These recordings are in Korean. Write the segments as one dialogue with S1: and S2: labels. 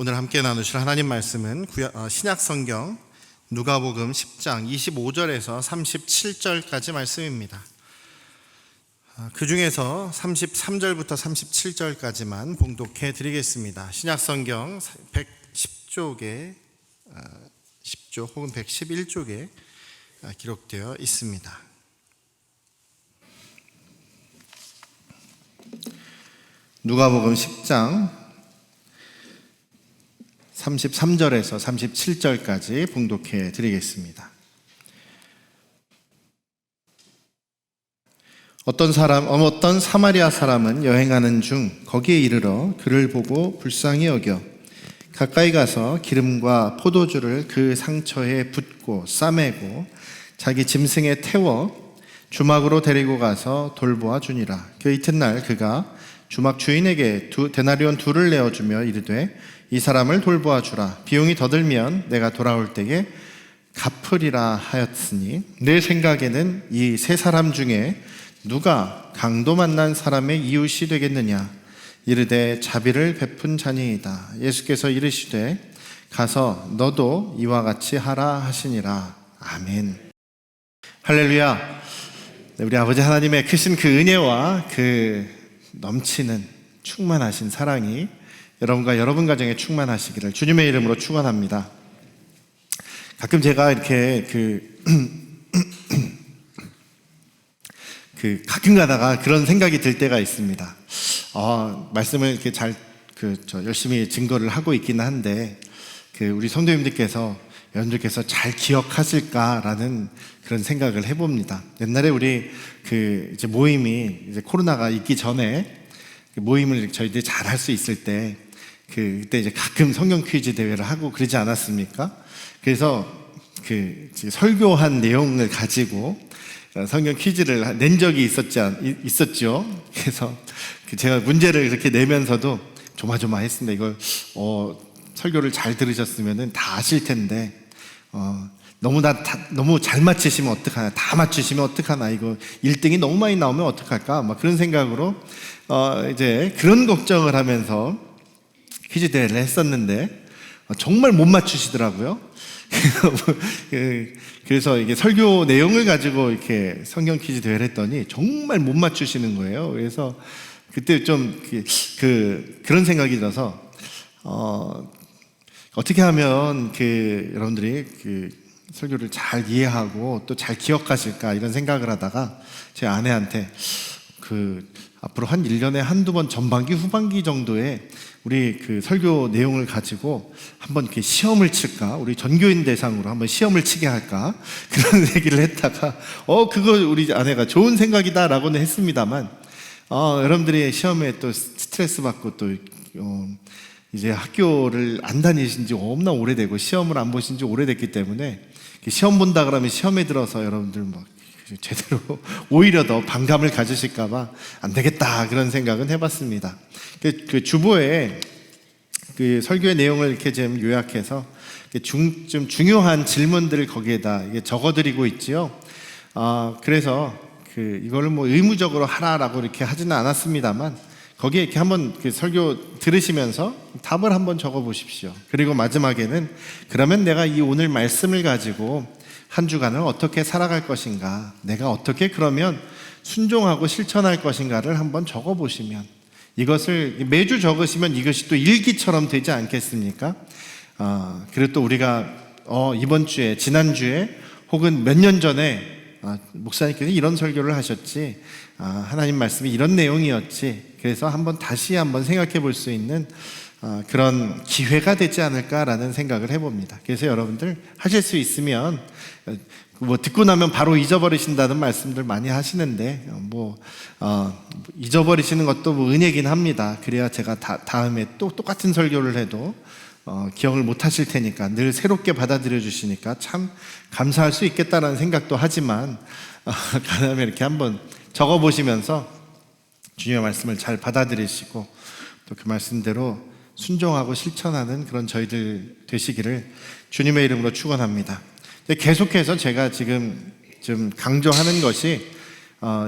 S1: 오늘 함께 나누실 하나님 말씀은 신약성경 누가복음 10장 25절에서 37절까지 말씀입니다. 그 중에서 33절부터 37절까지만 봉독해 드리겠습니다. 신약성경 110쪽에 10쪽 혹은 111쪽에 기록되어 있습니다. 누가복음 10장 33절에서 37절까지 봉독해 드리겠습니다. 어떤 사마리아 사람은 여행하는 중 거기에 이르러 그를 보고 불쌍히 여겨 가까이 가서 기름과 포도주를 그 상처에 붓고 싸매고 자기 짐승에 태워 주막으로 데리고 가서 돌보아 주니라. 그 이튿날 그가 주막 주인에게 데나리온 둘을 내어주며 이르되 이 사람을 돌보아 주라. 비용이 더 들면 내가 돌아올 때에 갚으리라 하였으니 내 생각에는 이 세 사람 중에 누가 강도 만난 사람의 이웃이 되겠느냐. 이르되 자비를 베푼 자니이다. 예수께서 이르시되 가서 너도 이와 같이 하라 하시니라. 아멘. 할렐루야. 우리 아버지 하나님의 크신 그 은혜와 그 넘치는 충만하신 사랑이 여러분과 여러분 가정에 충만하시기를 주님의 이름으로 축원합니다. 가끔 제가 이렇게 가끔 가다가 그런 생각이 들 때가 있습니다. 말씀을 이렇게 열심히 증거를 하고 있기는 한데, 우리 성도님들께서, 여러분들께서 잘 기억하실까라는 그런 생각을 해봅니다. 옛날에 우리 이제 모임이 이제 코로나가 있기 전에 모임을 저희들이 잘 할 수 있을 때, 그때 이제 가끔 성경 퀴즈 대회를 하고 그러지 않았습니까? 그래서 설교한 내용을 가지고 성경 퀴즈를 낸 적이 있었죠. 그래서 제가 문제를 이렇게 내면서도 조마조마했습니다. 이걸 설교를 잘 들으셨으면은 다 아실 텐데 너무 잘 맞히시면 어떡하나, 다 맞추시면 어떡하나, 이거 1등이 너무 많이 나오면 어떡할까, 막 그런 생각으로 이제 그런 걱정을 하면서 퀴즈 대회를 했었는데 정말 못 맞추시더라고요. 그래서 이게 설교 내용을 가지고 이렇게 성경 퀴즈 대회를 했더니 정말 못 맞추시는 거예요. 그래서 그때 좀 그런 생각이 들어서 어떻게 하면 여러분들이 설교를 잘 이해하고 또 잘 기억하실까, 이런 생각을 하다가 제 아내한테 앞으로 한 1년에 한두 번 전반기 후반기 정도에 우리 설교 내용을 가지고 한번 이렇게 시험을 칠까, 우리 전교인 대상으로 한번 시험을 치게 할까, 그런 얘기를 했다가 그거 우리 아내가 좋은 생각이다 라고는 했습니다만, 여러분들이 시험에 또 스트레스 받고 또 이제 학교를 안 다니신 지 너무나 오래되고 시험을 안 보신 지 오래됐기 때문에 시험 본다 그러면 시험에 들어서 여러분들 제대로 오히려 더 반감을 가지실까봐 안 되겠다, 그런 생각은 해봤습니다. 주보에 설교의 내용을 이렇게 좀 요약해서 좀 중요한 질문들을 거기에다 적어드리고 있지요. 그래서 이거를 의무적으로 하라라고 이렇게 하지는 않았습니다만, 거기에 이렇게 한번 설교 들으시면서 답을 한번 적어 보십시오. 그리고 마지막에는 그러면 내가 이 오늘 말씀을 가지고 한 주간을 어떻게 살아갈 것인가, 내가 어떻게 그러면 순종하고 실천할 것인가를 한번 적어 보시면, 이것을 매주 적으시면 이것이 또 일기처럼 되지 않겠습니까? 그리고 또 우리가 이번 주에, 지난주에 혹은 몇 년 전에 목사님께서 이런 설교를 하셨지, 하나님 말씀이 이런 내용이었지, 그래서 다시 한번 생각해 볼 수 있는 그런 기회가 되지 않을까라는 생각을 해봅니다. 그래서 여러분들 하실 수 있으면, 듣고 나면 바로 잊어버리신다는 말씀들 많이 하시는데, 잊어버리시는 것도 은혜긴 합니다. 그래야 제가 다음에 또 똑같은 설교를 해도 기억을 못 하실 테니까, 늘 새롭게 받아들여 주시니까 참 감사할 수 있겠다라는 생각도 하지만, 그다음에 이렇게 한번 적어 보시면서 주님의 말씀을 잘 받아들이시고 또 그 말씀대로 순종하고 실천하는 그런 저희들 되시기를 주님의 이름으로 축원합니다. 계속해서 제가 지금 좀 강조하는 것이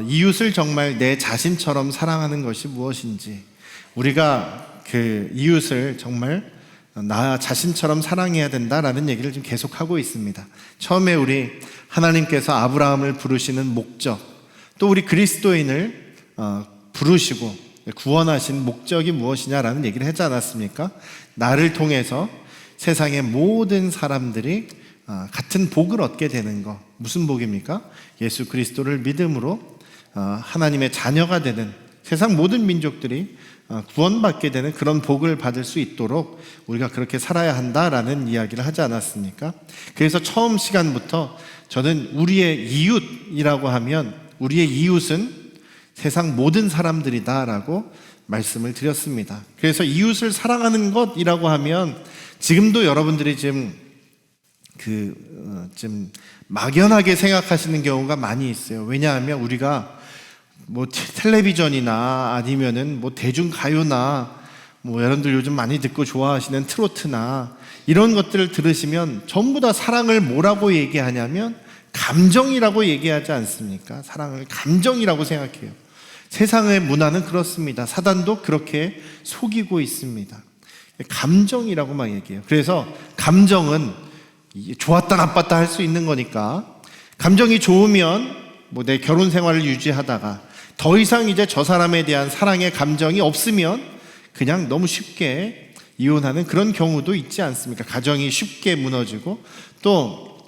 S1: 이웃을 정말 내 자신처럼 사랑하는 것이 무엇인지, 우리가 이웃을 정말 나 자신처럼 사랑해야 된다라는 얘기를 좀 계속하고 있습니다. 처음에 우리 하나님께서 아브라함을 부르시는 목적, 또 우리 그리스도인을 부르시고 구원하신 목적이 무엇이냐라는 얘기를 하지 않았습니까? 나를 통해서 세상의 모든 사람들이 같은 복을 얻게 되는 것. 무슨 복입니까? 예수 그리스도를 믿음으로 하나님의 자녀가 되는, 세상 모든 민족들이 구원받게 되는 그런 복을 받을 수 있도록 우리가 그렇게 살아야 한다라는 이야기를 하지 않았습니까? 그래서 처음 시간부터 저는 우리의 이웃이라고 하면, 우리의 이웃은 세상 모든 사람들이다라고 말씀을 드렸습니다. 그래서 이웃을 사랑하는 것이라고 하면 지금도 여러분들이 좀 막연하게 생각하시는 경우가 많이 있어요. 왜냐하면 우리가 뭐 텔레비전이나 아니면은 뭐 대중가요나 뭐 여러분들 요즘 많이 듣고 좋아하시는 트로트나 이런 것들을 들으시면 전부 다 사랑을 뭐라고 얘기하냐면 감정이라고 얘기하지 않습니까? 사랑을 감정이라고 생각해요. 세상의 문화는 그렇습니다. 사단도 그렇게 속이고 있습니다. 감정이라고 막 얘기해요. 그래서 감정은 좋았다 나빴다 할 수 있는 거니까, 감정이 좋으면 뭐 내 결혼 생활을 유지하다가 더 이상 이제 저 사람에 대한 사랑의 감정이 없으면 그냥 너무 쉽게 이혼하는 그런 경우도 있지 않습니까? 가정이 쉽게 무너지고, 또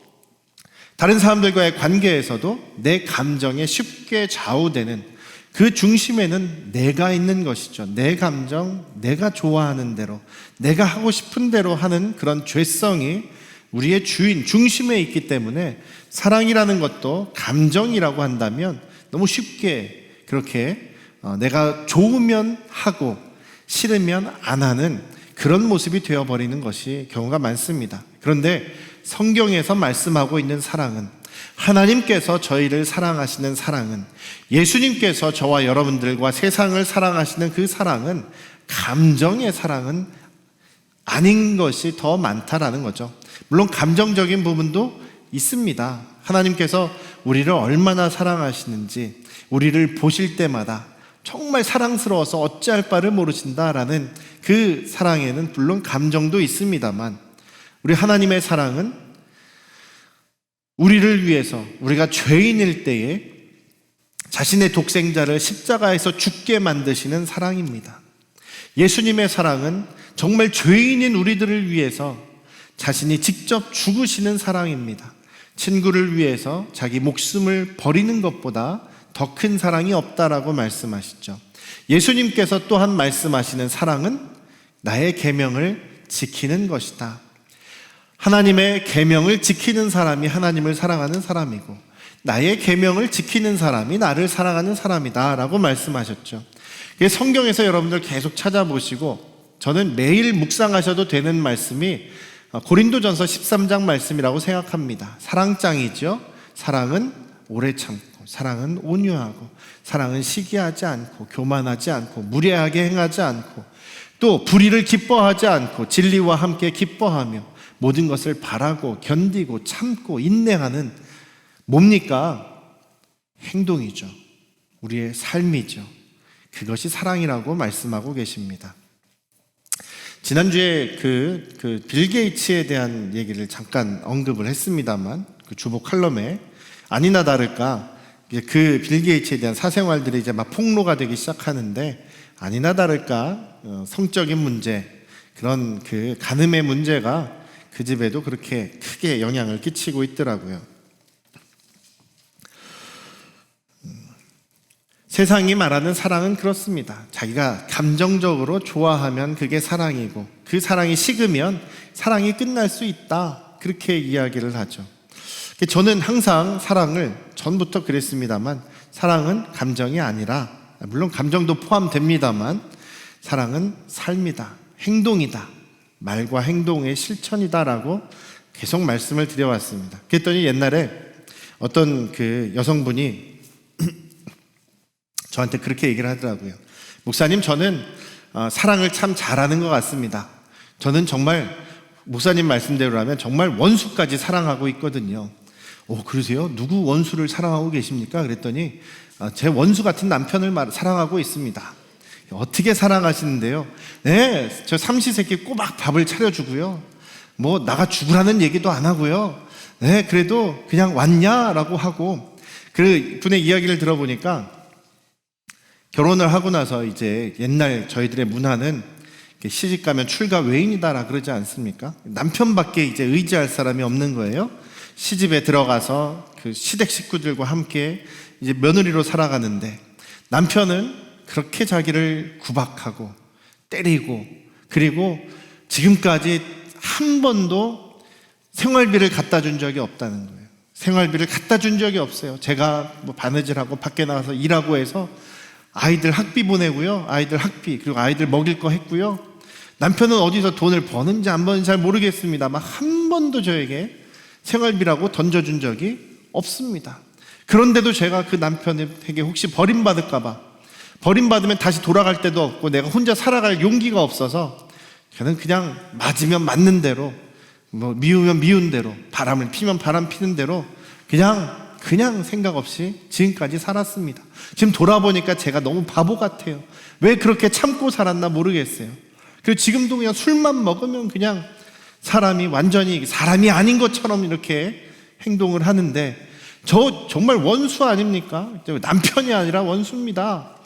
S1: 다른 사람들과의 관계에서도 내 감정에 쉽게 좌우되는, 그 중심에는 내가 있는 것이죠. 내 감정, 내가 좋아하는 대로, 내가 하고 싶은 대로 하는 그런 죄성이 우리의 주인, 중심에 있기 때문에 사랑이라는 것도 감정이라고 한다면 너무 쉽게 그렇게 내가 좋으면 하고 싫으면 안 하는 그런 모습이 되어버리는 것이 경우가 많습니다. 그런데 성경에서 말씀하고 있는 사랑은, 하나님께서 저희를 사랑하시는 사랑은, 예수님께서 저와 여러분들과 세상을 사랑하시는 그 사랑은 감정의 사랑은 아닌 것이 더 많다라는 거죠. 물론 감정적인 부분도 있습니다. 하나님께서 우리를 얼마나 사랑하시는지 우리를 보실 때마다 정말 사랑스러워서 어찌할 바를 모르신다라는 그 사랑에는 물론 감정도 있습니다만, 우리 하나님의 사랑은 우리를 위해서, 우리가 죄인일 때에 자신의 독생자를 십자가에서 죽게 만드시는 사랑입니다. 예수님의 사랑은 정말 죄인인 우리들을 위해서 자신이 직접 죽으시는 사랑입니다. 친구를 위해서 자기 목숨을 버리는 것보다 더 큰 사랑이 없다라고 말씀하시죠. 예수님께서 또한 말씀하시는 사랑은 나의 계명을 지키는 것이다. 하나님의 계명을 지키는 사람이 하나님을 사랑하는 사람이고, 나의 계명을 지키는 사람이 나를 사랑하는 사람이다 라고 말씀하셨죠. 성경에서 여러분들 계속 찾아보시고, 저는 매일 묵상하셔도 되는 말씀이 고린도전서 13장 말씀이라고 생각합니다. 사랑장이죠. 사랑은 오래 참고, 사랑은 온유하고, 사랑은 시기하지 않고, 교만하지 않고, 무례하게 행하지 않고, 또 불의를 기뻐하지 않고 진리와 함께 기뻐하며 모든 것을 바라고 견디고 참고 인내하는, 뭡니까? 행동이죠. 우리의 삶이죠. 그것이 사랑이라고 말씀하고 계십니다. 지난주에 빌 게이츠에 대한 얘기를 잠깐 언급을 했습니다만, 그 주보 칼럼에 아니나 다를까 그 빌 게이츠에 대한 사생활들이 이제 막 폭로가 되기 시작하는데, 아니나 다를까 성적인 문제, 그런 그 간음의 문제가 그 집에도 그렇게 크게 영향을 끼치고 있더라고요. 세상이 말하는 사랑은 그렇습니다. 자기가 감정적으로 좋아하면 그게 사랑이고, 그 사랑이 식으면 사랑이 끝날 수 있다, 그렇게 이야기를 하죠. 저는 항상 사랑을, 전부터 그랬습니다만, 사랑은 감정이 아니라, 물론 감정도 포함됩니다만, 사랑은 삶이다, 행동이다, 말과 행동의 실천이다라고 계속 말씀을 드려왔습니다. 그랬더니 옛날에 어떤 그 여성분이 저한테 그렇게 얘기를 하더라고요. 목사님, 저는 사랑을 참 잘하는 것 같습니다. 저는 정말 목사님 말씀대로라면 정말 원수까지 사랑하고 있거든요. 그러세요? 누구 원수를 사랑하고 계십니까? 그랬더니 제 원수 같은 남편을 사랑하고 있습니다. 어떻게 사랑하시는데요? 네, 저 삼시세끼 꼬박 밥을 차려주고요. 뭐 나가 죽으라는 얘기도 안 하고요. 네, 그래도 그냥 왔냐라고 하고, 그 분의 이야기를 들어보니까 결혼을 하고 나서 이제 옛날 저희들의 문화는 시집가면 출가 외인이다라 그러지 않습니까? 남편밖에 이제 의지할 사람이 없는 거예요. 시집에 들어가서 그 시댁 식구들과 함께 이제 며느리로 살아가는데, 남편은 그렇게 자기를 구박하고 때리고, 그리고 지금까지 한 번도 생활비를 갖다 준 적이 없다는 거예요. 생활비를 갖다 준 적이 없어요. 제가 뭐 바느질하고 밖에 나가서 일하고 해서 아이들 학비 보내고요. 아이들 학비, 그리고 아이들 먹일 거 했고요. 남편은 어디서 돈을 버는지 안 버는지 잘 모르겠습니다만 한 번도 저에게 생활비라고 던져준 적이 없습니다. 그런데도 제가 그 남편에게 혹시 버림받을까봐, 버림받으면 다시 돌아갈 데도 없고 내가 혼자 살아갈 용기가 없어서 저는 그냥 맞으면 맞는 대로, 뭐 미우면 미운 대로, 바람을 피면 바람 피는 대로 그냥 생각 없이 지금까지 살았습니다. 지금 돌아보니까 제가 너무 바보 같아요. 왜 그렇게 참고 살았나 모르겠어요. 그리고 지금도 그냥 술만 먹으면 그냥 사람이 완전히 사람이 아닌 것처럼 이렇게 행동을 하는데, 저 정말 원수 아닙니까? 남편이 아니라 원수입니다.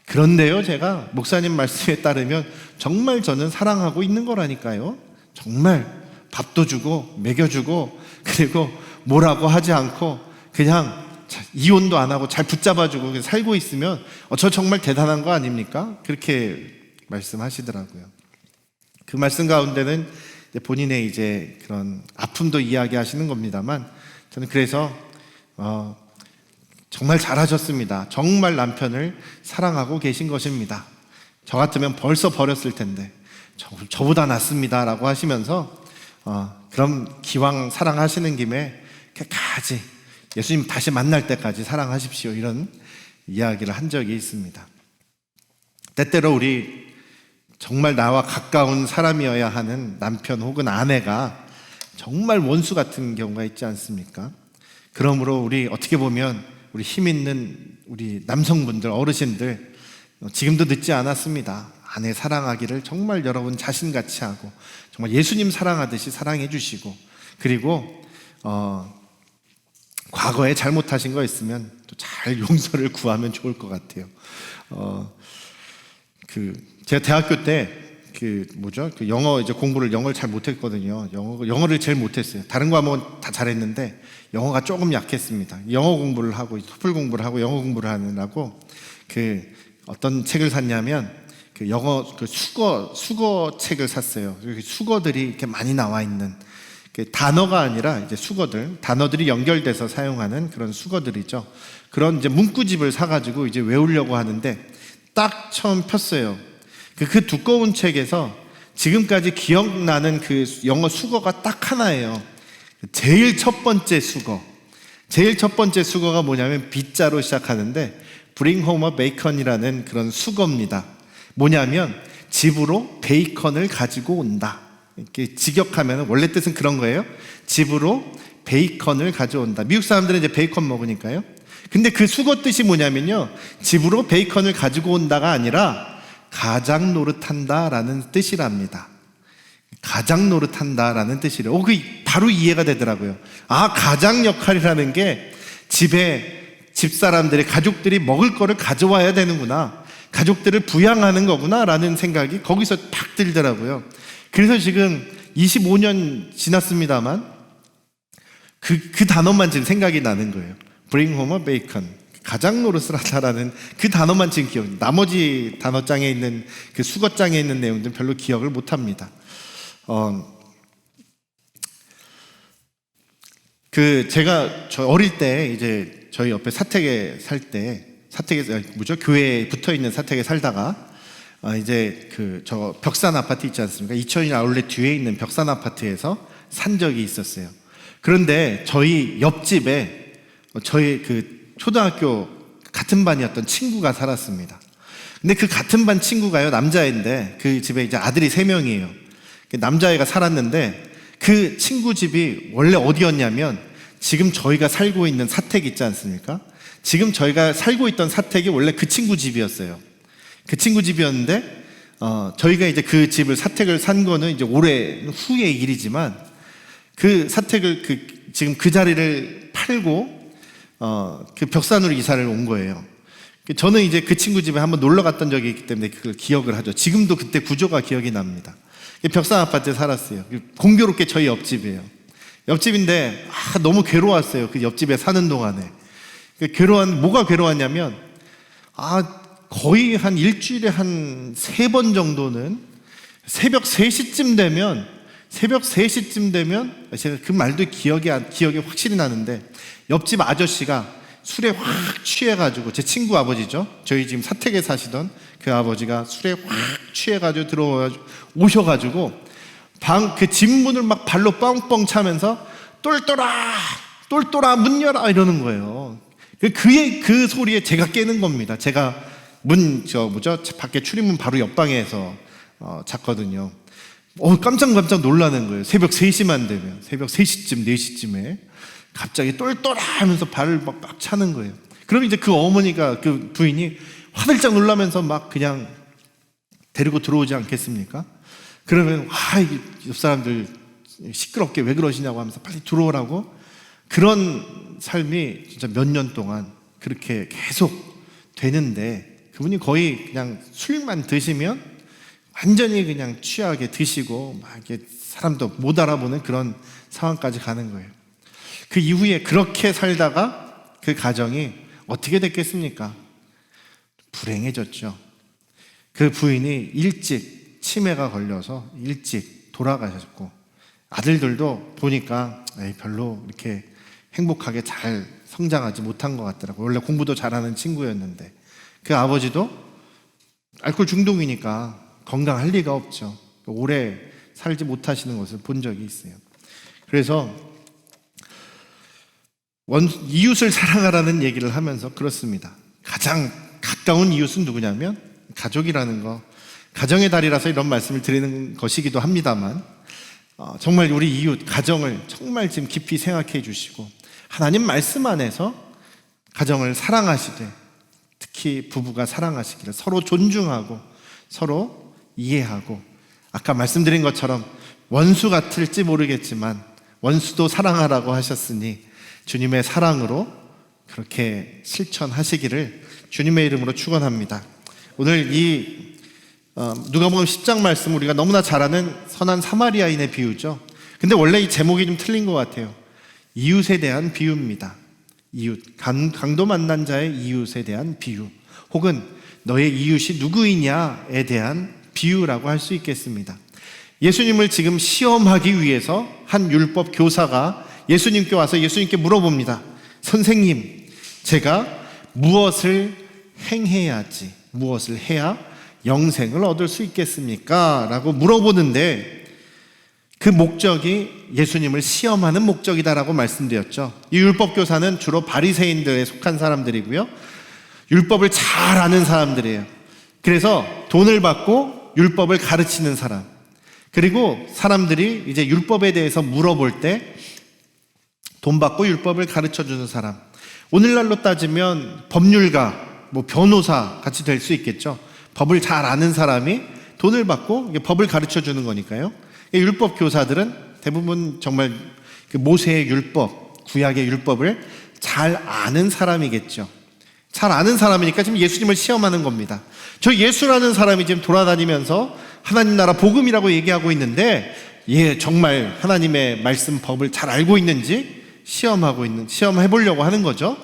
S1: 그런데요, 제가 목사님 말씀에 따르면 정말 저는 사랑하고 있는 거라니까요. 정말 밥도 주고 먹여주고, 그리고 뭐라고 하지 않고 그냥 이혼도 안 하고 잘 붙잡아주고 살고 있으면 저 정말 대단한 거 아닙니까? 그렇게 말씀하시더라고요. 그 말씀 가운데는 본인의 이제 그런 아픔도 이야기하시는 겁니다만, 저는 그래서 정말 잘하셨습니다. 정말 남편을 사랑하고 계신 것입니다. 저 같으면 벌써 버렸을 텐데 저보다 낫습니다 라고 하시면서 그럼 기왕 사랑하시는 김에 끝까지 예수님 다시 만날 때까지 사랑하십시오, 이런 이야기를 한 적이 있습니다. 때때로 우리 정말 나와 가까운 사람이어야 하는 남편 혹은 아내가 정말 원수 같은 경우가 있지 않습니까? 그러므로 우리 어떻게 보면 우리 힘 있는 우리 남성분들, 어르신들, 지금도 늦지 않았습니다. 아내 사랑하기를 정말 여러분 자신같이 하고 정말 예수님 사랑하듯이 사랑해 주시고, 그리고 과거에 잘못하신 거 있으면 또 잘 용서를 구하면 좋을 것 같아요. 제가 대학교 때 영어 이제 영어를 잘 못했거든요. 영어를 제일 못했어요. 다른 과목은 다 잘했는데 영어가 조금 약했습니다. 영어 공부를 하고 토플 공부를 하고 영어 공부를 하느라고 어떤 책을 샀냐면 영어 수거 책을 샀어요. 수거들이 이렇게 많이 나와 있는, 단어가 아니라 이제 단어들이 연결돼서 사용하는 그런 수거들이죠. 그런 이제 문구집을 사가지고 이제 외우려고 하는데 딱 처음 폈어요. 그 두꺼운 책에서 지금까지 기억나는 그 영어 수거가 딱 하나예요. 제일 첫 번째 수거가 뭐냐면 B자로 시작하는데 Bring home a bacon이라는 그런 수거입니다. 뭐냐면 집으로 베이컨을 가지고 온다. 이렇게 직역하면 원래 뜻은 그런 거예요. 집으로 베이컨을 가져온다. 미국 사람들은 이제 베이컨 먹으니까요. 근데 그 수거 뜻이 뭐냐면요, 집으로 베이컨을 가지고 온다가 아니라 가장 노릇한다라는 뜻이랍니다. 가장 노릇한다라는 뜻이래요. 바로 이해가 되더라고요. 가장 역할이라는 게 집사람들이, 가족들이 먹을 거를 가져와야 되는구나, 가족들을 부양하는 거구나 라는 생각이 거기서 팍 들더라고요. 그래서 지금 25년 지났습니다만 그 단어만 지금 생각이 나는 거예요. Bring home a bacon. 가장 노릇을 하다라는 그 단어만 지금 나머지 단어장에 있는 그 수거장에 있는 내용들은 별로 기억을 못 합니다. 제가 어릴 때 이제 저희 옆에 교회에 붙어 있는 사택에 살다가 이제 저 벽산 아파트 있지 않습니까? 2000년 아울렛 뒤에 있는 벽산 아파트에서 산 적이 있었어요. 그런데 저희 옆집에 저희 초등학교 같은 반이었던 친구가 살았습니다. 근데 그 같은 반 친구가요, 남자애인데 그 집에 이제 아들이 3명이에요. 남자애가 살았는데 그 친구 집이 원래 어디였냐면 지금 저희가 살고 있는 사택 있지 않습니까? 지금 저희가 살고 있던 사택이 원래 그 친구 집이었어요. 그 친구 집이었는데 저희가 이제 그 집을 사택을 산 거는 이제 오래 후의 일이지만 그 사택을 지금 그 자리를 팔고 그 벽산으로 이사를 온 거예요. 저는 이제 그 친구 집에 한번 놀러 갔던 적이 있기 때문에 그걸 기억을 하죠. 지금도 그때 구조가 기억이 납니다. 벽산 아파트에 살았어요. 공교롭게 저희 옆집이에요. 옆집인데 너무 괴로웠어요. 그 옆집에 사는 동안에. 뭐가 괴로웠냐면 거의 한 일주일에 한 3번 정도는 새벽 3시쯤 되면 제가 그 말도 기억이 확실히 나는데 옆집 아저씨가 술에 확 취해가지고, 제 친구 아버지죠, 저희 지금 사택에 사시던 그 아버지가 술에 확 취해가지고 오셔가지고 그 집 문을 막 발로 뻥뻥 차면서 똘똘아 문 열어 이러는 거예요. 그 소리에 제가 깨는 겁니다. 제가 밖에 출입문 바로 옆방에서 잤거든요. 깜짝 놀라는 거예요. 새벽 3시만 되면, 새벽 3시쯤 4시쯤에 갑자기 똘똘아 하면서 발을 막 차는 거예요. 그럼 이제 그 어머니가, 그 부인이 화들짝 놀라면서 막 그냥 데리고 들어오지 않겠습니까? 그러면 옆 사람들 시끄럽게 왜 그러시냐고 하면서 빨리 들어오라고. 그런 삶이 진짜 몇 년 동안 그렇게 계속 되는데, 그분이 거의 그냥 술만 드시면 완전히 그냥 취하게 드시고 막 이렇게 사람도 못 알아보는 그런 상황까지 가는 거예요. 그 이후에 그렇게 살다가 그 가정이 어떻게 됐겠습니까? 불행해졌죠. 그 부인이 일찍 치매가 걸려서 일찍 돌아가셨고, 아들들도 보니까 별로 이렇게 행복하게 잘 성장하지 못한 것 같더라고요. 원래 공부도 잘하는 친구였는데. 그 아버지도 알코올 중독이니까 건강할 리가 없죠. 오래 살지 못하시는 것을 본 적이 있어요. 그래서 이웃을 사랑하라는 얘기를 하면서 그렇습니다. 가장 가까운 이웃은 누구냐면 가족이라는 거, 가정의 달이라서 이런 말씀을 드리는 것이기도 합니다만, 정말 우리 이웃, 가정을 정말 지금 깊이 생각해 주시고 하나님 말씀 안에서 가정을 사랑하시되, 특히 부부가 사랑하시기를, 서로 존중하고 서로 이해하고, 아까 말씀드린 것처럼 원수 같을지 모르겠지만 원수도 사랑하라고 하셨으니 주님의 사랑으로 그렇게 실천하시기를 주님의 이름으로 축원합니다. 오늘 이 누가복음 10장 말씀, 우리가 너무나 잘 아는 선한 사마리아인의 비유죠. 근데 원래 이 제목이 좀 틀린 것 같아요. 이웃에 대한 비유입니다. 이웃, 강도 만난 자의 이웃에 대한 비유, 혹은 너의 이웃이 누구이냐에 대한 비유라고 할 수 있겠습니다. 예수님을 지금 시험하기 위해서 한 율법 교사가 예수님께 와서 예수님께 물어봅니다. 선생님, 제가 무엇을 행해야지, 무엇을 해야 영생을 얻을 수 있겠습니까? 라고 물어보는데, 그 목적이 예수님을 시험하는 목적이다라고 말씀드렸죠. 이 율법 교사는 주로 바리새인들에 속한 사람들이고요, 율법을 잘 아는 사람들이에요. 그래서 돈을 받고 율법을 가르치는 사람, 그리고 사람들이 이제 율법에 대해서 물어볼 때 돈 받고 율법을 가르쳐주는 사람, 오늘날로 따지면 법률가, 변호사 같이 될 수 있겠죠. 법을 잘 아는 사람이 돈을 받고 법을 가르쳐주는 거니까요. 율법 교사들은 대부분 정말 모세의 율법, 구약의 율법을 잘 아는 사람이겠죠. 잘 아는 사람이니까 지금 예수님을 시험하는 겁니다. 저 예수라는 사람이 지금 돌아다니면서 하나님 나라 복음이라고 얘기하고 있는데, 정말 하나님의 말씀 법을 잘 알고 있는지 시험해 보려고 하는 거죠.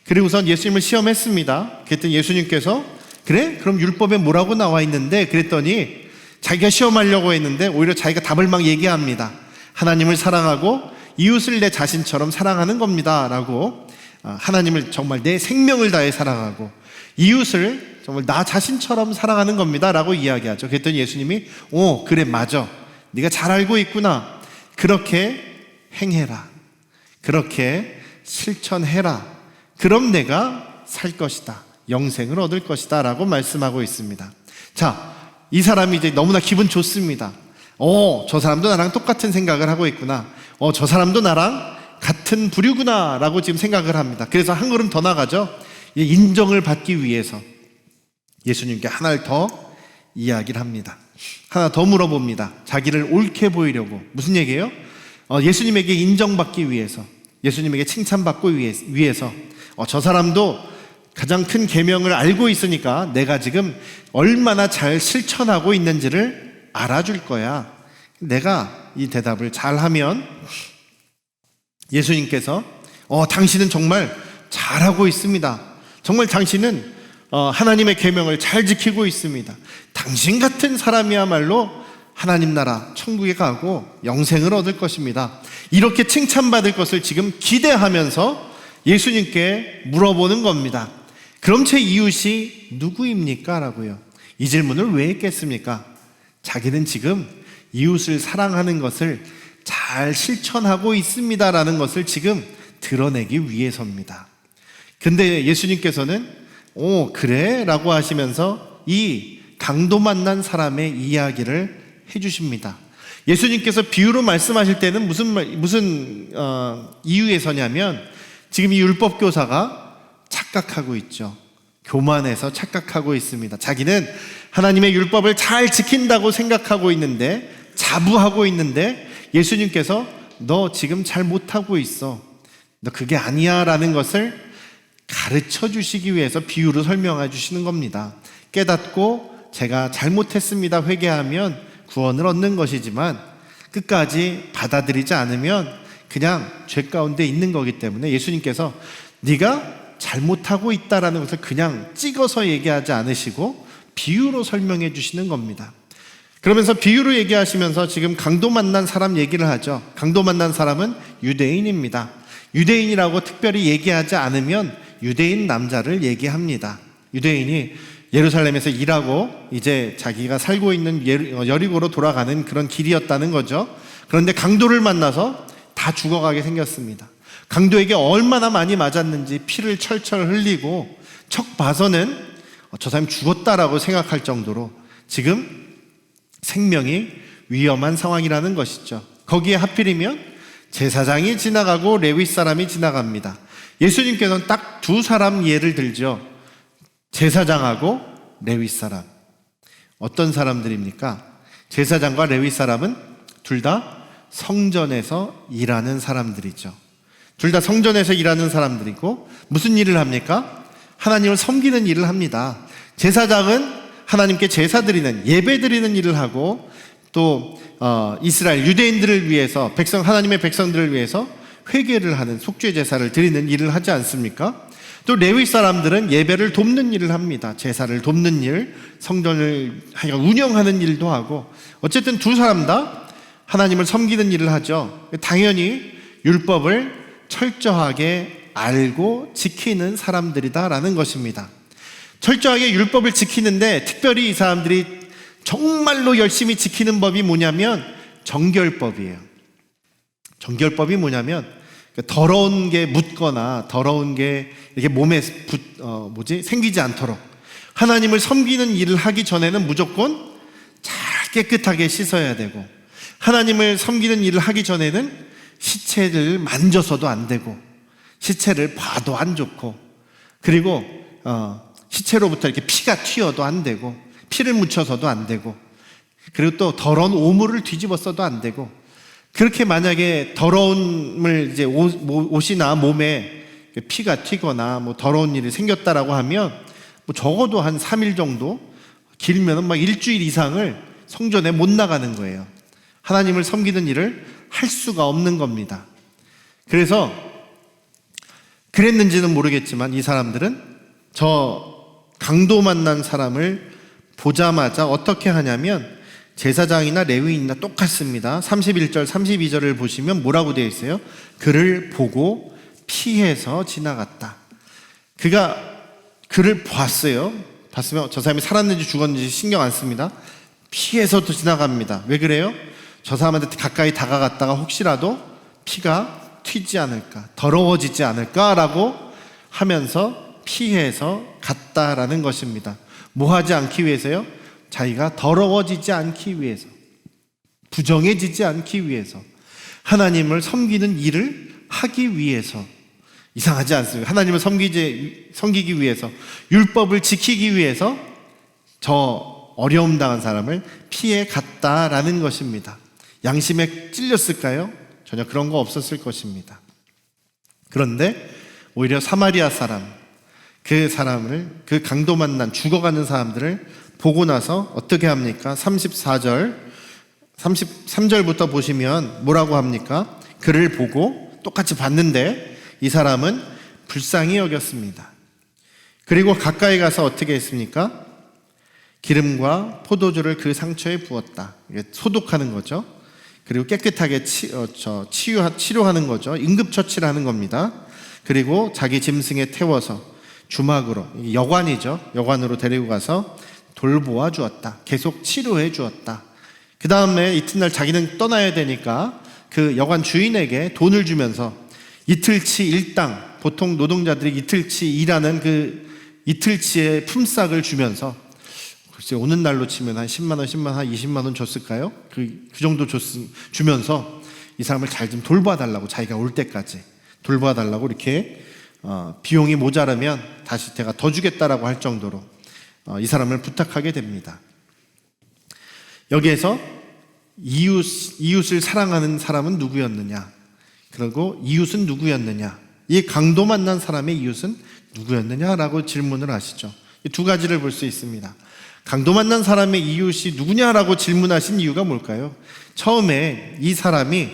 S1: 그리고선 예수님을 시험했습니다. 그랬더니 예수님께서, 그래? 그럼 율법에 뭐라고 나와 있는데? 그랬더니 자기가 시험하려고 했는데 오히려 자기가 답을 막 얘기합니다. 하나님을 사랑하고 이웃을 내 자신처럼 사랑하는 겁니다 라고, 하나님을 정말 내 생명을 다해 사랑하고 이웃을 정말 나 자신처럼 사랑하는 겁니다 라고 이야기하죠. 그랬더니 예수님이, 그래, 맞아, 네가 잘 알고 있구나, 그렇게 행해라, 그렇게 실천해라, 그럼 내가 살 것이다, 영생을 얻을 것이다 라고 말씀하고 있습니다. 자, 이 사람이 이제 너무나 기분 좋습니다. 저 사람도 나랑 똑같은 생각을 하고 있구나, 저 사람도 나랑 같은 부류구나 라고 지금 생각을 합니다. 그래서 한 걸음 더 나가죠. 인정을 받기 위해서, 예수님께 하나를 더 이야기를 합니다. 하나 더 물어봅니다. 자기를 옳게 보이려고. 무슨 얘기예요? 예수님에게 인정받기 위해서, 예수님에게 칭찬받고 위해서 저 사람도 가장 큰 계명을 알고 있으니까 내가 지금 얼마나 잘 실천하고 있는지를 알아줄 거야. 내가 이 대답을 잘하면 예수님께서 당신은 정말 잘하고 있습니다. 정말 당신은 하나님의 계명을 잘 지키고 있습니다. 당신 같은 사람이야말로 하나님 나라 천국에 가고 영생을 얻을 것입니다. 이렇게 칭찬받을 것을 지금 기대하면서 예수님께 물어보는 겁니다. 그럼 제 이웃이 누구입니까? 라고요. 이 질문을 왜 했겠습니까? 자기는 지금 이웃을 사랑하는 것을 잘 실천하고 있습니다라는 것을 지금 드러내기 위해서입니다. 근데 예수님께서는 그래? 라고 하시면서 이 강도 만난 사람의 이야기를 해주십니다. 예수님께서 비유로 말씀하실 때는 무슨 이유에서냐면 지금 이 율법교사가 착각하고 있죠. 교만해서 착각하고 있습니다. 자기는 하나님의 율법을 잘 지킨다고 생각하고 있는데, 자부하고 있는데 예수님께서 너 지금 잘 못하고 있어, 너 그게 아니야 라는 것을 가르쳐 주시기 위해서 비유로 설명해 주시는 겁니다. 깨닫고 제가 잘못했습니다 회개하면 구원을 얻는 것이지만 끝까지 받아들이지 않으면 그냥 죄 가운데 있는 거기 때문에 예수님께서 네가 잘못하고 있다라는 것을 그냥 찍어서 얘기하지 않으시고 비유로 설명해 주시는 겁니다. 그러면서 비유로 얘기하시면서 지금 강도 만난 사람 얘기를 하죠. 강도 만난 사람은 유대인입니다. 유대인이라고 특별히 얘기하지 않으면 유대인 남자를 얘기합니다. 유대인이 예루살렘에서 일하고 이제 자기가 살고 있는 여리고로 돌아가는 그런 길이었다는 거죠. 그런데 강도를 만나서 다 죽어가게 생겼습니다. 강도에게 얼마나 많이 맞았는지 피를 철철 흘리고 척 봐서는 저 사람이 죽었다라고 생각할 정도로 지금 생명이 위험한 상황이라는 것이죠. 거기에 하필이면 제사장이 지나가고 레위 사람이 지나갑니다. 예수님께서는 딱 두 사람 예를 들죠. 제사장하고 레위 사람. 어떤 사람들입니까? 제사장과 레위 사람은 둘 다 성전에서 일하는 사람들이죠. 둘 다 성전에서 일하는 사람들이고 무슨 일을 합니까? 하나님을 섬기는 일을 합니다. 제사장은 하나님께 제사 드리는, 예배 드리는 일을 하고 또 이스라엘 유대인들을 위해서 하나님의 백성들을 위해서 회개를 하는 속죄 제사를 드리는 일을 하지 않습니까? 또 레위 사람들은 예배를 돕는 일을 합니다. 제사를 돕는 일, 성전을 운영하는 일도 하고 어쨌든 두 사람 다 하나님을 섬기는 일을 하죠. 당연히 율법을 철저하게 알고 지키는 사람들이다라는 것입니다. 철저하게 율법을 지키는데 특별히 이 사람들이 정말로 열심히 지키는 법이 뭐냐면 정결법이에요. 정결법이 뭐냐면 더러운 게 묻거나 더러운 게 이렇게 몸에 생기지 않도록 하나님을 섬기는 일을 하기 전에는 무조건 잘 깨끗하게 씻어야 되고, 하나님을 섬기는 일을 하기 전에는 시체를 만져서도 안 되고 시체를 봐도 안 좋고, 그리고 시체로부터 이렇게 피가 튀어도 안 되고 피를 묻혀서도 안 되고, 그리고 또 더러운 오물을 뒤집어 써도 안 되고, 그렇게 만약에 더러움을 이제 옷이나 몸에 피가 튀거나 더러운 일이 생겼다라고 하면 적어도 한 3일 정도, 길면은 막 일주일 이상을 성전에 못 나가는 거예요. 하나님을 섬기는 일을 할 수가 없는 겁니다. 그래서 그랬는지는 모르겠지만 이 사람들은 저 강도 만난 사람을 보자마자 어떻게 하냐면 제사장이나 레위인이나 똑같습니다. 31절 32절을 보시면 뭐라고 되어 있어요? 그를 보고 피해서 지나갔다. 그가 그를 봤어요. 봤으면 저 사람이 살았는지 죽었는지 신경 안 씁니다. 피해서도 지나갑니다. 왜 그래요? 저 사람한테 가까이 다가갔다가 혹시라도 피가 튀지 않을까, 더러워지지 않을까라고 하면서 피해서 갔다라는 것입니다. 뭐 하지 않기 위해서요? 자기가 더러워지지 않기 위해서, 부정해지지 않기 위해서, 하나님을 섬기는 일을 하기 위해서. 이상하지 않습니까? 하나님을 섬기기 위해서, 율법을 지키기 위해서 저 어려움 당한 사람을 피해 갔다라는 것입니다. 양심에 찔렸을까요? 전혀 그런 거 없었을 것입니다. 그런데 오히려 사마리아 사람, 그 사람을, 그 강도 만난 죽어가는 사람들을 보고 나서 어떻게 합니까? 33절부터 보시면 뭐라고 합니까? 그를 보고 똑같이 봤는데 이 사람은 불쌍히 여겼습니다. 그리고 가까이 가서 어떻게 했습니까? 기름과 포도주를 그 상처에 부었다. 이게 소독하는 거죠. 그리고 깨끗하게 치료하는 거죠. 응급처치를 하는 겁니다. 그리고 자기 짐승에 태워서 주막으로, 여관이죠. 여관으로 데리고 가서 돌보아 주었다. 계속 치료해 주었다. 그 다음에 이튿날 자기는 떠나야 되니까 그 여관 주인에게 돈을 주면서 이틀치 일당, 보통 노동자들이 이틀치 일하는 그 이틀치의 품삯을 주면서, 글쎄 오는 날로 치면 한 10만 원, 10만 원, 한 20만 원 줬을까요? 그 정도 주면서 이 사람을 잘 좀 돌봐달라고, 자기가 올 때까지 돌봐달라고 이렇게 비용이 모자라면 다시 제가 더 주겠다라고 할 정도로 이 사람을 부탁하게 됩니다. 여기에서 이웃을 사랑하는 사람은 누구였느냐, 그리고 이웃은 누구였느냐, 이 강도 만난 사람의 이웃은 누구였느냐라고 질문을 하시죠. 이 두 가지를 볼 수 있습니다. 강도 만난 사람의 이웃이 누구냐라고 질문하신 이유가 뭘까요? 처음에 이 사람이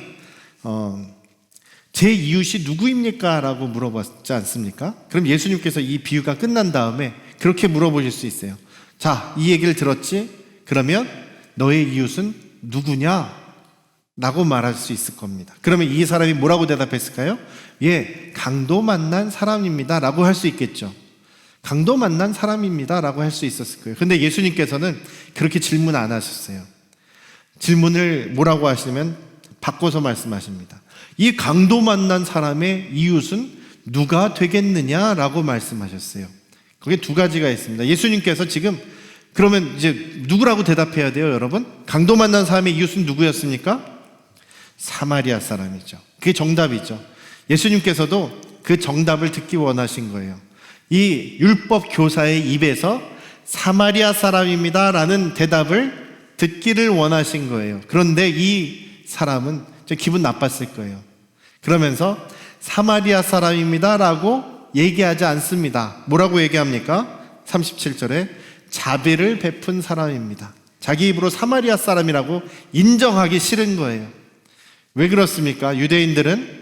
S1: 제 이웃이 누구입니까? 라고 물어봤지 않습니까? 그럼 예수님께서 이 비유가 끝난 다음에 그렇게 물어보실 수 있어요. 자, 이 얘기를 들었지? 그러면 너의 이웃은 누구냐? 라고 말할 수 있을 겁니다. 그러면 이 사람이 뭐라고 대답했을까요? 예, 강도 만난 사람입니다 라고 할 수 있겠죠. 강도 만난 사람입니다 라고 할 수 있었을 거예요. 근데 예수님께서는 그렇게 질문 안 하셨어요. 질문을 뭐라고 하시냐면 바꿔서 말씀하십니다. 이 강도 만난 사람의 이웃은 누가 되겠느냐라고 말씀하셨어요. 거기에 두 가지가 있습니다. 예수님께서 지금 그러면 이제 누구라고 대답해야 돼요, 여러분? 강도 만난 사람의 이웃은 누구였습니까? 사마리아 사람이죠. 그게 정답이죠. 예수님께서도 그 정답을 듣기 원하신 거예요. 이 율법 교사의 입에서 사마리아 사람입니다 라는 대답을 듣기를 원하신 거예요. 그런데 이 사람은 기분 나빴을 거예요. 그러면서 사마리아 사람입니다 라고 얘기하지 않습니다. 뭐라고 얘기합니까? 37절에 자비를 베푼 사람입니다. 자기 입으로 사마리아 사람이라고 인정하기 싫은 거예요. 왜 그렇습니까? 유대인들은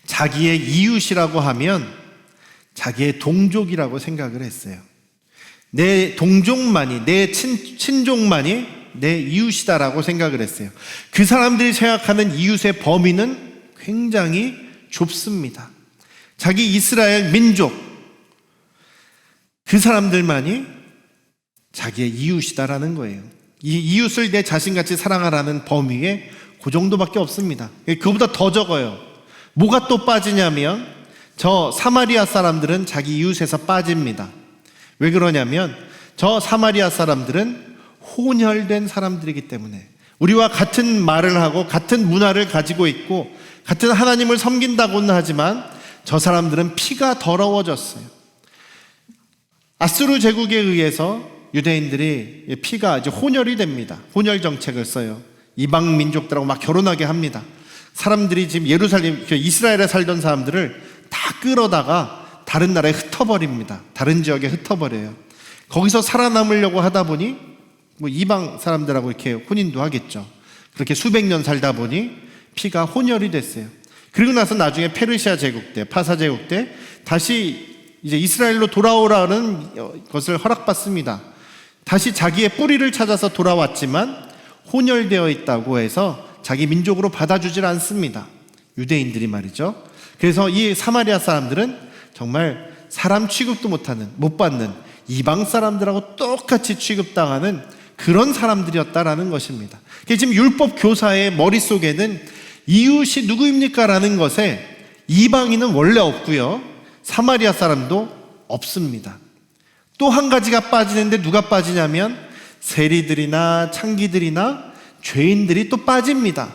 S1: 자기의 이웃이라고 하면 자기의 동족이라고 생각을 했어요. 내 동족만이, 내 친족만이 내 이웃이다라고 생각을 했어요. 그 사람들이 생각하는 이웃의 범위는 굉장히 좁습니다. 자기 이스라엘 민족, 그 사람들만이 자기의 이웃이다라는 거예요. 이 이웃을 내 자신같이 사랑하라는 범위에 그 정도밖에 없습니다. 그거보다 더 적어요. 뭐가 또 빠지냐면 저 사마리아 사람들은 자기 이웃에서 빠집니다. 왜 그러냐면 저 사마리아 사람들은 혼혈된 사람들이기 때문에, 우리와 같은 말을 하고 같은 문화를 가지고 있고 같은 하나님을 섬긴다고는 하지만 저 사람들은 피가 더러워졌어요. 아수르 제국에 의해서 유대인들이 피가 이제 혼혈이 됩니다. 혼혈 정책을 써요. 이방 민족들하고 막 결혼하게 합니다. 사람들이 지금 예루살렘, 이스라엘에 살던 사람들을 다 끌어다가 다른 나라에 흩어버립니다. 다른 지역에 흩어버려요. 거기서 살아남으려고 하다 보니 뭐 이방 사람들하고 이렇게 혼인도 하겠죠. 그렇게 수백 년 살다 보니 피가 혼혈이 됐어요. 그리고 나서 나중에 페르시아 제국 때, 파사 제국 때 다시 이제 이스라엘로 돌아오라는 것을 허락받습니다. 다시 자기의 뿌리를 찾아서 돌아왔지만 혼혈되어 있다고 해서 자기 민족으로 받아주질 않습니다. 유대인들이 말이죠. 그래서 이 사마리아 사람들은 정말 사람 취급도 못 받는 이방 사람들하고 똑같이 취급당하는 그런 사람들이었다라는 것입니다. 지금 율법 교사의 머릿속에는 이웃이 누구입니까? 라는 것에 이방인은 원래 없고요, 사마리아 사람도 없습니다. 또 한 가지가 빠지는데 누가 빠지냐면 세리들이나 창기들이나 죄인들이 또 빠집니다.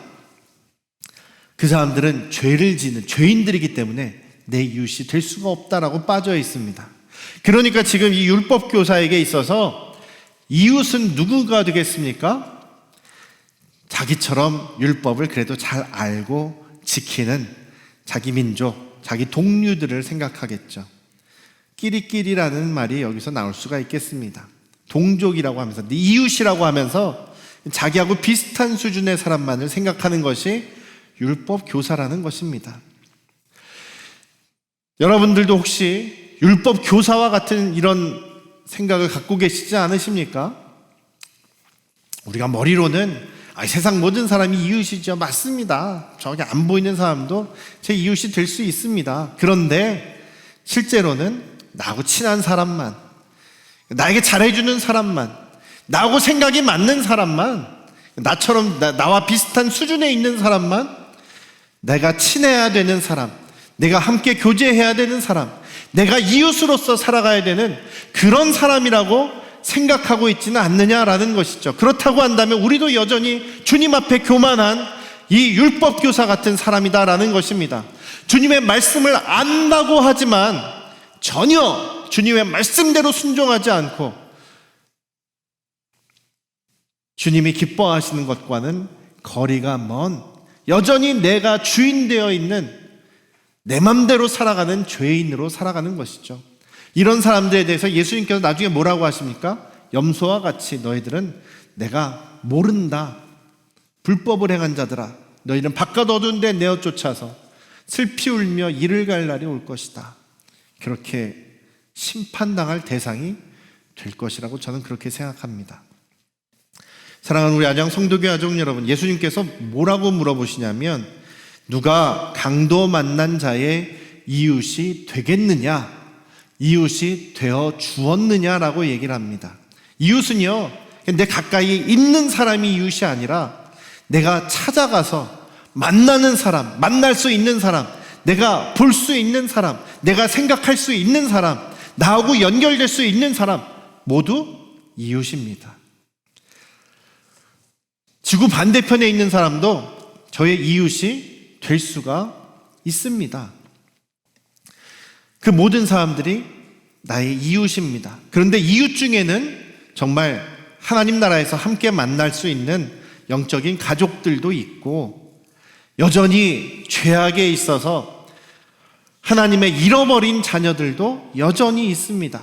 S1: 그 사람들은 죄를 지는 죄인들이기 때문에 내 이웃이 될 수가 없다라고 빠져 있습니다. 그러니까 지금 이 율법 교사에게 있어서 이웃은 누구가 되겠습니까? 자기처럼 율법을 그래도 잘 알고 지키는 자기 민족, 자기 동료들을 생각하겠죠. 끼리끼리라는 말이 여기서 나올 수가 있겠습니다. 동족이라고 하면서, 이웃이라고 하면서 자기하고 비슷한 수준의 사람만을 생각하는 것이 율법 교사라는 것입니다. 여러분들도 혹시 율법 교사와 같은 이런 생각을 갖고 계시지 않으십니까? 우리가 머리로는 세상 모든 사람이 이웃이죠. 맞습니다. 저기 안 보이는 사람도 제 이웃이 될 수 있습니다. 그런데 실제로는 나하고 친한 사람만, 나에게 잘해주는 사람만, 나하고 생각이 맞는 사람만, 나처럼 나와 비슷한 수준에 있는 사람만, 내가 친해야 되는 사람, 내가 함께 교제해야 되는 사람, 내가 이웃으로서 살아가야 되는 그런 사람이라고 생각하고 있지는 않느냐라는 것이죠. 그렇다고 한다면 우리도 여전히 주님 앞에 교만한 이 율법 교사 같은 사람이다라는 것입니다. 주님의 말씀을 안다고 하지만 전혀 주님의 말씀대로 순종하지 않고 주님이 기뻐하시는 것과는 거리가 먼, 여전히 내가 주인 되어 있는 내 맘대로 살아가는 죄인으로 살아가는 것이죠. 이런 사람들에 대해서 예수님께서 나중에 뭐라고 하십니까? 염소와 같이 너희들은 내가 모른다, 불법을 행한 자들아, 너희는 바깥 어두운 데 내어 쫓아서 슬피 울며 이를 갈 날이 올 것이다. 그렇게 심판당할 대상이 될 것이라고 저는 그렇게 생각합니다. 사랑하는 우리 안양 성도교 가족 여러분, 예수님께서 뭐라고 물어보시냐면 누가 강도 만난 자의 이웃이 되겠느냐, 이웃이 되어 주었느냐라고 얘기를 합니다. 이웃은요, 내 가까이 있는 사람이 이웃이 아니라 내가 찾아가서 만나는 사람, 만날 수 있는 사람, 내가 볼 수 있는 사람, 내가 생각할 수 있는 사람, 나하고 연결될 수 있는 사람, 모두 이웃입니다. 지구 반대편에 있는 사람도 저의 이웃이 될 수가 있습니다. 그 모든 사람들이 나의 이웃입니다. 그런데 이웃 중에는 정말 하나님 나라에서 함께 만날 수 있는 영적인 가족들도 있고, 여전히 죄악에 있어서 하나님의 잃어버린 자녀들도 여전히 있습니다.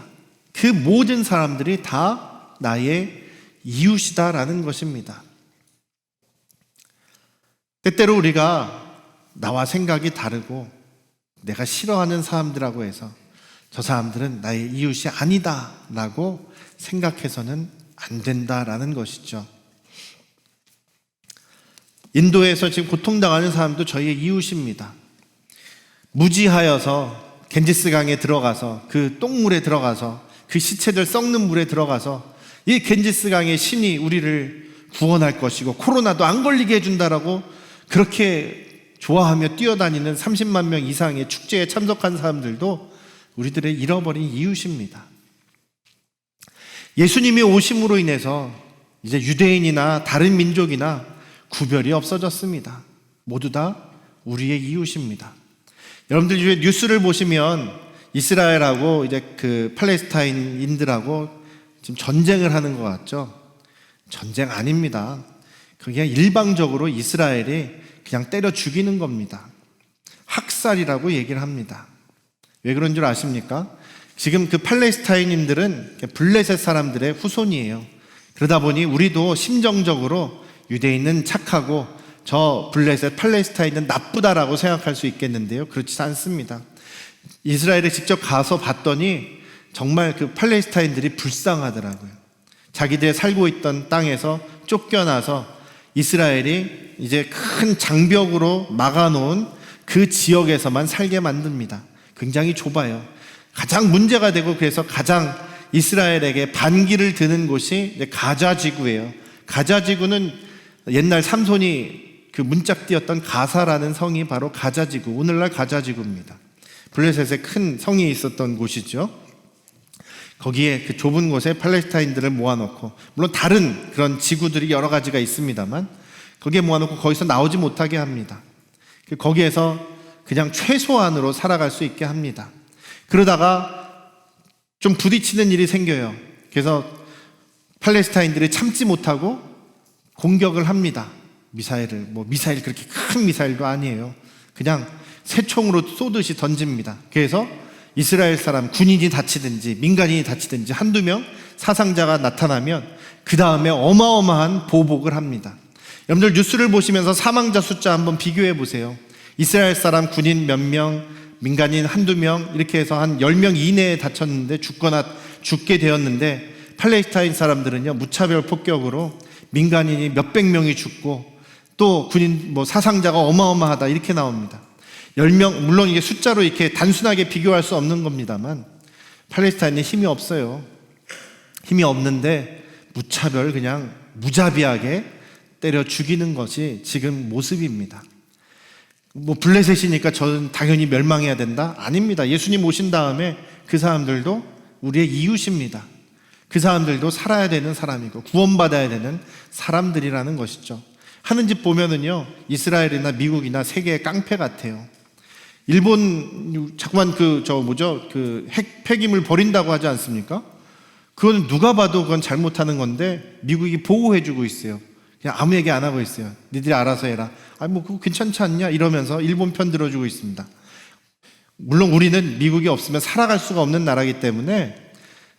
S1: 그 모든 사람들이 다 나의 이웃이다라는 것입니다. 때때로 우리가 나와 생각이 다르고 내가 싫어하는 사람들하고 해서 저 사람들은 나의 이웃이 아니다 라고 생각해서는 안 된다라는 것이죠. 인도에서 지금 고통당하는 사람도 저희의 이웃입니다. 무지하여서 겐지스강에 들어가서 그 똥물에 들어가서 그 시체들 썩는 물에 들어가서 이 겐지스강의 신이 우리를 구원할 것이고 코로나도 안 걸리게 해준다라고 그렇게 좋아하며 뛰어다니는 30만 명 이상의 축제에 참석한 사람들도 우리들의 잃어버린 이웃입니다. 예수님이 오심으로 인해서 이제 유대인이나 다른 민족이나 구별이 없어졌습니다. 모두 다 우리의 이웃입니다. 여러분들 이제 뉴스를 보시면 이스라엘하고 이제 그 팔레스타인인들하고 지금 전쟁을 하는 것 같죠? 전쟁 아닙니다. 그게 일방적으로 이스라엘이 그냥 때려 죽이는 겁니다. 학살이라고 얘기를 합니다. 왜 그런 줄 아십니까? 지금 그 팔레스타인인들은 블레셋 사람들의 후손이에요. 그러다 보니 우리도 심정적으로 유대인은 착하고 저 블레셋 팔레스타인은 나쁘다라고 생각할 수 있겠는데요, 그렇지 않습니다. 이스라엘에 직접 가서 봤더니 정말 그 팔레스타인들이 불쌍하더라고요. 자기들이 살고 있던 땅에서 쫓겨나서 이스라엘이 이제 큰 장벽으로 막아놓은 그 지역에서만 살게 만듭니다. 굉장히 좁아요. 가장 문제가 되고 그래서 가장 이스라엘에게 반기를 드는 곳이 이제 가자 지구예요. 가자 지구는 옛날 삼손이 그 문짝 띄었던 가사라는 성이 바로 가자 지구, 오늘날 가자 지구입니다. 블레셋에 큰 성이 있었던 곳이죠. 거기에 그 좁은 곳에 팔레스타인들을 모아놓고, 물론 다른 그런 지구들이 여러 가지가 있습니다만 거기에 모아놓고 거기서 나오지 못하게 합니다. 거기에서 그냥 최소한으로 살아갈 수 있게 합니다. 그러다가 좀 부딪히는 일이 생겨요. 그래서 팔레스타인들이 참지 못하고 공격을 합니다. 미사일 그렇게 큰 미사일도 아니에요. 그냥 새총으로 쏘듯이 던집니다. 그래서 이스라엘 사람 군인이 다치든지 민간인이 다치든지 한두 명 사상자가 나타나면 그 다음에 어마어마한 보복을 합니다. 여러분들 뉴스를 보시면서 사망자 숫자 한번 비교해 보세요. 이스라엘 사람 군인 몇 명, 민간인 한두 명 이렇게 해서 한 10명 이내에 다쳤는데 죽게 되었는데, 팔레스타인 사람들은요 무차별 폭격으로 민간인이 몇백 명이 죽고 또 군인 사상자가 어마어마하다 이렇게 나옵니다. 10명, 물론 이게 숫자로 이렇게 단순하게 비교할 수 없는 겁니다만 팔레스타인은 힘이 없어요. 힘이 없는데 무차별 그냥 무자비하게 때려 죽이는 것이 지금 모습입니다. 블레셋이니까 저는 당연히 멸망해야 된다? 아닙니다. 예수님 오신 다음에 그 사람들도 우리의 이웃입니다. 그 사람들도 살아야 되는 사람이고 구원받아야 되는 사람들이라는 것이죠. 하는 짓 보면은요 이스라엘이나 미국이나 세계의 깡패 같아요. 일본 자꾸만 핵 폐기물 버린다고 하지 않습니까? 그건 누가 봐도 그건 잘못하는 건데 미국이 보호해주고 있어요. 그냥 아무 얘기 안 하고 있어요. 니들이 알아서 해라. 그거 괜찮지 않냐? 이러면서 일본 편 들어주고 있습니다. 물론 우리는 미국이 없으면 살아갈 수가 없는 나라이기 때문에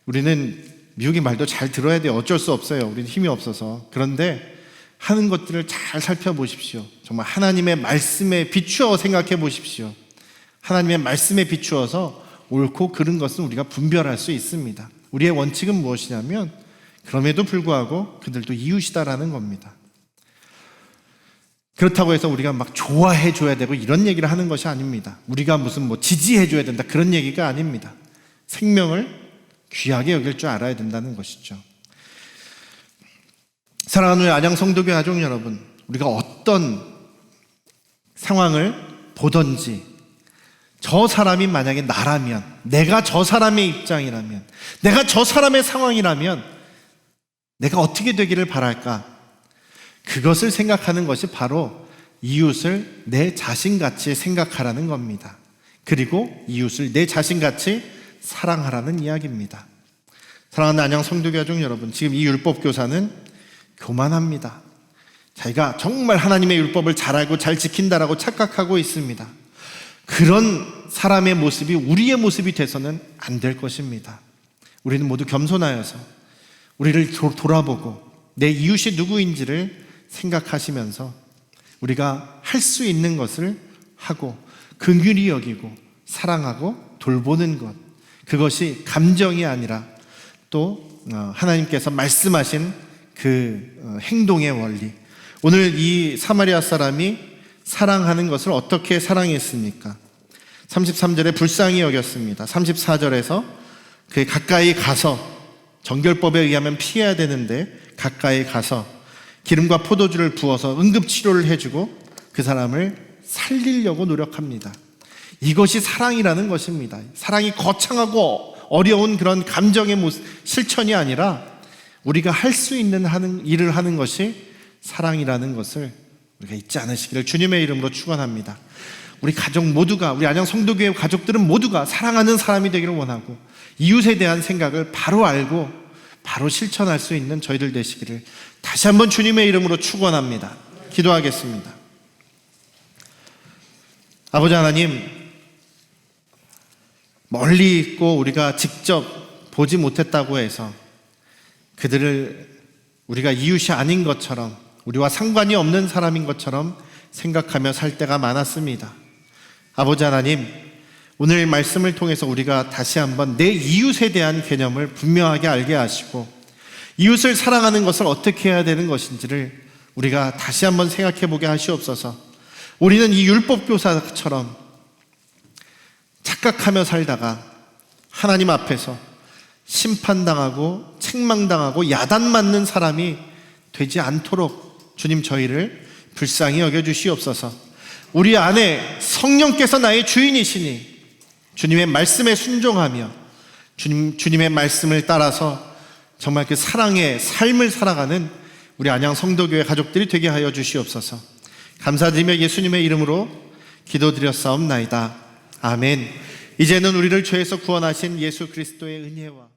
S1: 우리는 미국의 말도 잘 들어야 돼요. 어쩔 수 없어요. 우리는 힘이 없어서. 그런데 하는 것들을 잘 살펴보십시오. 정말 하나님의 말씀에 비추어 생각해 보십시오. 하나님의 말씀에 비추어서 옳고 그른 것은 우리가 분별할 수 있습니다. 우리의 원칙은 무엇이냐면 그럼에도 불구하고 그들도 이웃이다라는 겁니다. 그렇다고 해서 우리가 막 좋아해 줘야 되고 이런 얘기를 하는 것이 아닙니다. 우리가 무슨 지지해 줘야 된다 그런 얘기가 아닙니다. 생명을 귀하게 여길 줄 알아야 된다는 것이죠. 사랑하는 안양 성도교 가족 여러분, 우리가 어떤 상황을 보든지 저 사람이 만약에 나라면, 내가 저 사람의 입장이라면, 내가 저 사람의 상황이라면 내가 어떻게 되기를 바랄까? 그것을 생각하는 것이 바로 이웃을 내 자신같이 생각하라는 겁니다. 그리고 이웃을 내 자신같이 사랑하라는 이야기입니다. 사랑하는 안양 성도교 가족 여러분, 지금 이 율법교사는 교만합니다. 자기가 정말 하나님의 율법을 잘 알고 잘 지킨다라고 착각하고 있습니다. 그런 사람의 모습이 우리의 모습이 돼서는 안 될 것입니다. 우리는 모두 겸손하여서 우리를 돌아보고 내 이웃이 누구인지를 생각하시면서 우리가 할 수 있는 것을 하고 긍휼히 여기고 사랑하고 돌보는 것, 그것이 감정이 아니라 또 하나님께서 말씀하신 그 행동의 원리. 오늘 이 사마리아 사람이 사랑하는 것을 어떻게 사랑했습니까? 33절에 불쌍히 여겼습니다. 34절에서 그 가까이 가서, 정결법에 의하면 피해야 되는데 가까이 가서 기름과 포도주를 부어서 응급치료를 해주고 그 사람을 살리려고 노력합니다. 이것이 사랑이라는 것입니다. 사랑이 거창하고 어려운 그런 감정의 실천이 아니라 우리가 할 수 있는 일을 하는 것이 사랑이라는 것을 우리가 잊지 않으시기를 주님의 이름으로 축원합니다. 우리 가족 모두가, 우리 안양 성도교회 가족들은 모두가 사랑하는 사람이 되기를 원하고 이웃에 대한 생각을 바로 알고 바로 실천할 수 있는 저희들 되시기를 다시 한번 주님의 이름으로 축원합니다. 기도하겠습니다. 아버지 하나님, 멀리 있고 우리가 직접 보지 못했다고 해서 그들을 우리가 이웃이 아닌 것처럼, 우리와 상관이 없는 사람인 것처럼 생각하며 살 때가 많았습니다. 아버지 하나님, 오늘 말씀을 통해서 우리가 다시 한번 내 이웃에 대한 개념을 분명하게 알게 하시고 이웃을 사랑하는 것을 어떻게 해야 되는 것인지를 우리가 다시 한번 생각해 보게 하시옵소서. 우리는 이 율법교사처럼 착각하며 살다가 하나님 앞에서 심판당하고 책망당하고 야단맞는 사람이 되지 않도록 주님 저희를 불쌍히 여겨주시옵소서. 우리 안에 성령께서 나의 주인이시니 주님의 말씀에 순종하며 주님의 말씀을 따라서 정말 그 사랑의 삶을 살아가는 우리 안양 성도교회 가족들이 되게 하여 주시옵소서. 감사드리며 예수님의 이름으로 기도드렸사옵나이다. 아멘. 이제는 우리를 죄에서 구원하신 예수 그리스도의 은혜와